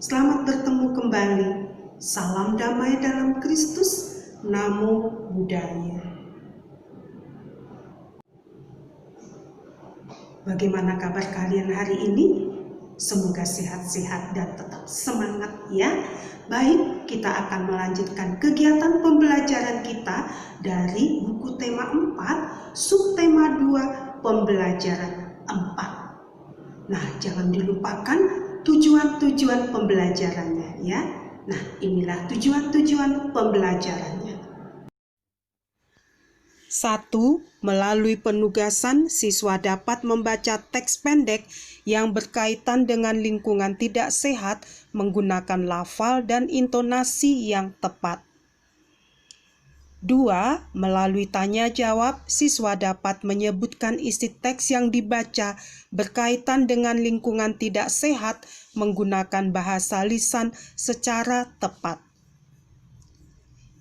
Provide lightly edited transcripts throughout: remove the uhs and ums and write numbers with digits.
Selamat bertemu kembali. Salam damai dalam Kristus. Namo Buddhaya. Bagaimana kabar kalian hari ini? Semoga sehat-sehat dan tetap semangat ya. Baik, kita akan melanjutkan kegiatan pembelajaran kita dari buku tema 4, subtema 2, pembelajaran 4. Nah, jangan dilupakan tujuan-tujuan pembelajarannya ya. Nah, inilah tujuan-tujuan pembelajarannya. 1. Melalui penugasan, siswa dapat membaca teks pendek yang berkaitan dengan lingkungan tidak sehat menggunakan lafal dan intonasi yang tepat. 2. Melalui tanya jawab, siswa dapat menyebutkan isi teks yang dibaca berkaitan dengan lingkungan tidak sehat menggunakan bahasa lisan secara tepat.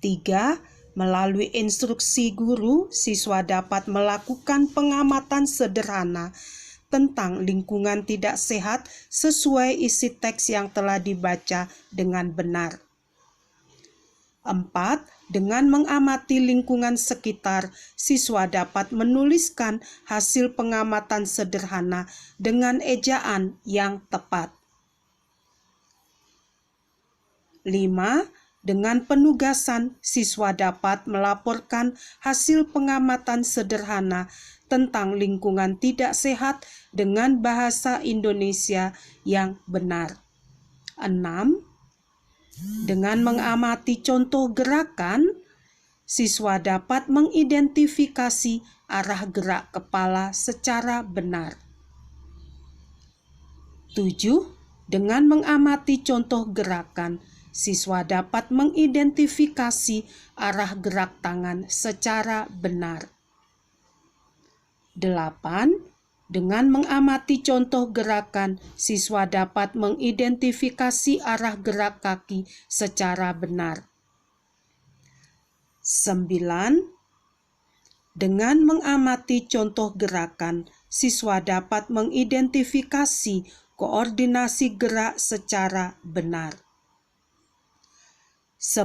3. Melalui instruksi guru, siswa dapat melakukan pengamatan sederhana tentang lingkungan tidak sehat sesuai isi teks yang telah dibaca dengan benar. 4. Dengan mengamati lingkungan sekitar, siswa dapat menuliskan hasil pengamatan sederhana dengan ejaan yang tepat. 5. Dengan penugasan, siswa dapat melaporkan hasil pengamatan sederhana tentang lingkungan tidak sehat dengan bahasa Indonesia yang benar. 6. Dengan mengamati contoh gerakan, siswa dapat mengidentifikasi arah gerak kepala secara benar. 7. Dengan mengamati contoh gerakan, siswa dapat mengidentifikasi arah gerak tangan secara benar. 8. Dengan mengamati contoh gerakan, siswa dapat mengidentifikasi arah gerak kaki secara benar. 9. Dengan mengamati contoh gerakan, siswa dapat mengidentifikasi koordinasi gerak secara benar. 10.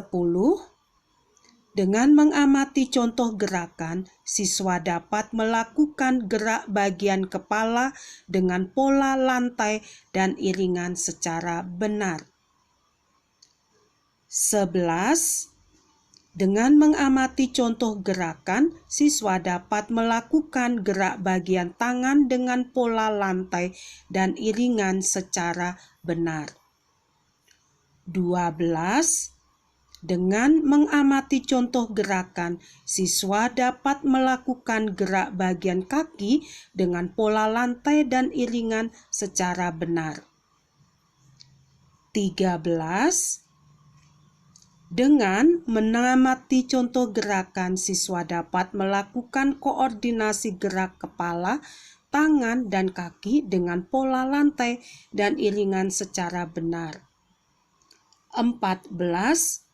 Dengan mengamati contoh gerakan, siswa dapat melakukan gerak bagian kepala dengan pola lantai dan iringan secara benar. 11. Dengan mengamati contoh gerakan, siswa dapat melakukan gerak bagian tangan dengan pola lantai dan iringan secara benar. 12. Dengan mengamati contoh gerakan, siswa dapat melakukan gerak bagian kaki dengan pola lantai dan iringan secara benar. 13. Dengan mengamati contoh gerakan, siswa dapat melakukan koordinasi gerak kepala, tangan, dan kaki dengan pola lantai dan iringan secara benar. 14.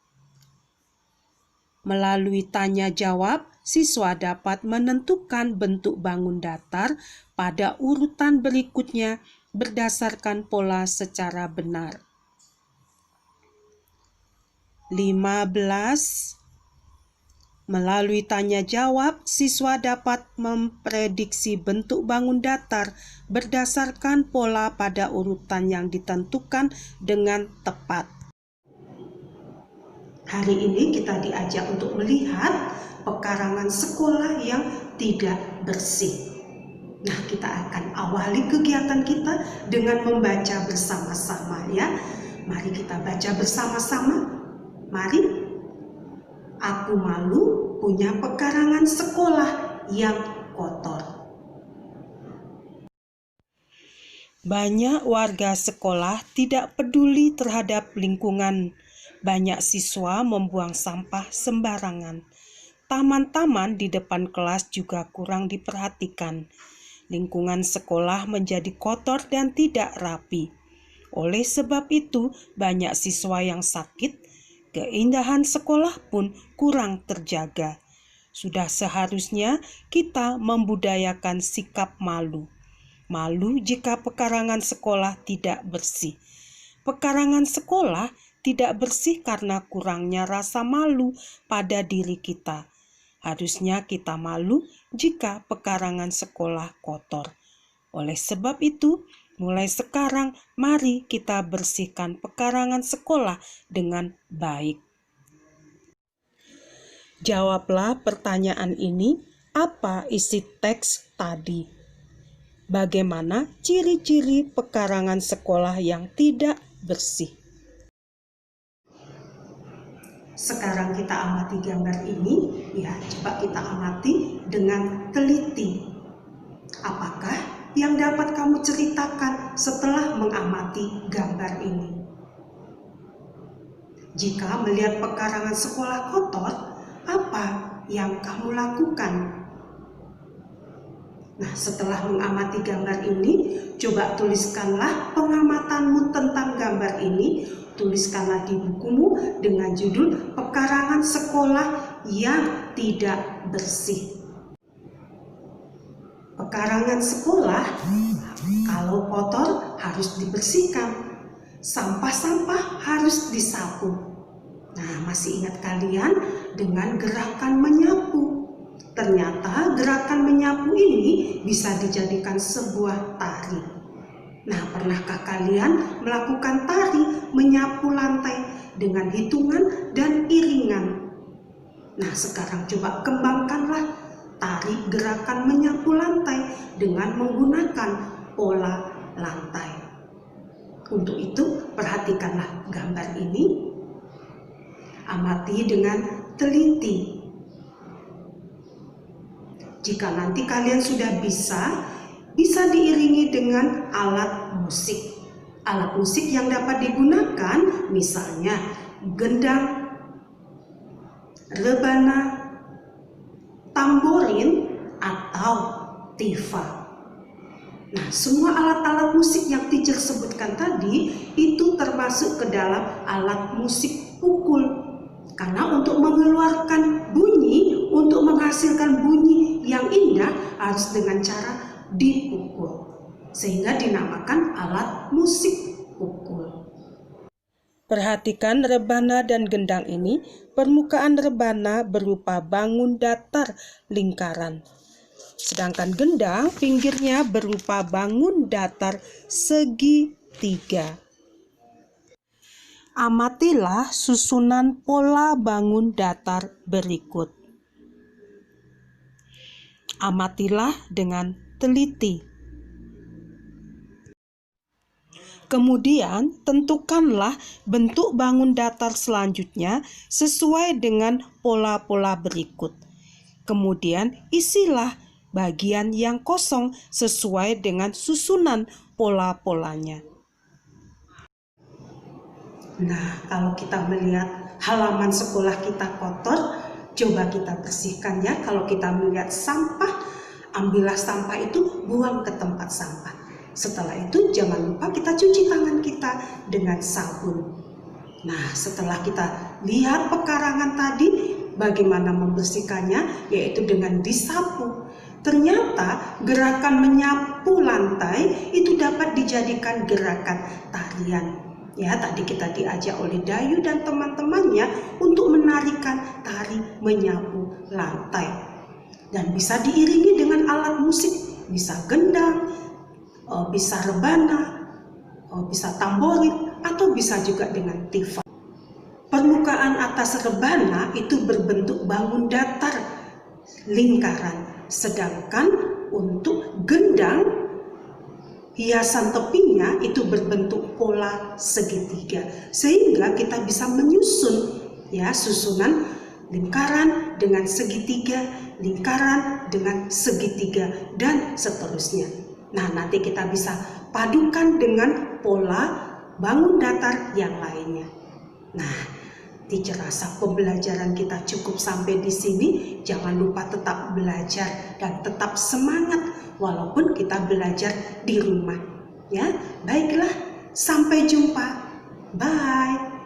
Melalui tanya jawab, siswa dapat menentukan bentuk bangun datar pada urutan berikutnya berdasarkan pola secara benar. 15. Melalui tanya jawab, siswa dapat memprediksi bentuk bangun datar berdasarkan pola pada urutan yang ditentukan dengan tepat. Hari ini kita diajak untuk melihat pekarangan sekolah yang tidak bersih. Nah, kita akan awali kegiatan kita dengan membaca bersama-sama ya. Mari kita baca bersama-sama. Mari. Aku malu punya pekarangan sekolah yang kotor. Banyak warga sekolah tidak peduli terhadap lingkungan. Banyak siswa membuang sampah sembarangan. Taman-taman di depan kelas juga kurang diperhatikan. Lingkungan sekolah menjadi kotor dan tidak rapi. Oleh sebab itu, banyak siswa yang sakit. Keindahan sekolah pun kurang terjaga. Sudah seharusnya kita membudayakan sikap malu. Malu jika pekarangan sekolah tidak bersih. Pekarangan sekolah tidak bersih karena kurangnya rasa malu pada diri kita. Harusnya kita malu jika pekarangan sekolah kotor. Oleh sebab itu, mulai sekarang mari kita bersihkan pekarangan sekolah dengan baik. Jawablah pertanyaan ini, apa isi teks tadi? Bagaimana ciri-ciri pekarangan sekolah yang tidak bersih? Sekarang kita amati gambar ini, ya coba kita amati dengan teliti. Apakah yang dapat kamu ceritakan setelah mengamati gambar ini? Jika melihat pekarangan sekolah kotor, apa yang kamu lakukan? Nah, setelah mengamati gambar ini, coba tuliskanlah pengamatanmu tentang gambar ini. Tuliskanlah di bukumu dengan judul Pekarangan Sekolah yang Tidak Bersih. Pekarangan sekolah, kalau kotor harus dibersihkan. Sampah-sampah harus disapu. Nah, masih ingat kalian dengan gerakan menyapu? Ternyata gerakan menyapu ini bisa dijadikan sebuah tari. Nah, pernahkah kalian melakukan tari menyapu lantai dengan hitungan dan iringan? Nah, sekarang coba kembangkanlah tari gerakan menyapu lantai dengan menggunakan pola lantai. Untuk itu, perhatikanlah gambar ini. Amati dengan teliti. Jika nanti kalian sudah bisa diiringi dengan alat musik. Alat musik yang dapat digunakan misalnya gendang, rebana, tamborin, atau tifa. Nah, semua alat-alat musik yang teacher sebutkan tadi itu termasuk ke dalam alat musik pukul. Karena untuk mengeluarkan bunyi, untuk menghasilkan bunyi yang indah harus dengan cara dipukul. Sehingga dinamakan alat musik pukul. Perhatikan rebana dan gendang ini. Permukaan rebana berupa bangun datar lingkaran. Sedangkan gendang pinggirnya berupa bangun datar segitiga. Amatilah susunan pola bangun datar berikut. Amatilah dengan teliti. Kemudian tentukanlah bentuk bangun datar selanjutnya sesuai dengan pola-pola berikut. Kemudian isilah bagian yang kosong sesuai dengan susunan pola-polanya. Nah, kalau kita melihat halaman sekolah kita kotor, coba kita bersihkan ya. Kalau kita melihat sampah, ambillah sampah itu, buang ke tempat sampah. Setelah itu jangan lupa kita cuci tangan kita dengan sabun. Nah, setelah kita lihat pekarangan tadi, bagaimana membersihkannya, yaitu dengan disapu. Ternyata gerakan menyapu lantai itu dapat dijadikan gerakan tarian. Ya, tadi kita diajak oleh Dayu dan teman-temannya untuk menarikan tari menyapu lantai. Dan bisa diiringi dengan alat musik, bisa gendang, bisa rebana, bisa tamborin, atau bisa juga dengan tifa. Permukaan atas rebana itu berbentuk bangun datar lingkaran, sedangkan untuk gendang hiasan tepinya itu berbentuk pola segitiga, sehingga kita bisa menyusun ya susunan lingkaran dengan segitiga, lingkaran dengan segitiga, dan seterusnya. Nah, nanti kita bisa padukan dengan pola bangun datar yang lainnya. Nah, teacher rasa pembelajaran kita cukup sampai di sini. Jangan lupa tetap belajar dan tetap semangat walaupun kita belajar di rumah. Ya, baiklah, sampai jumpa. Bye.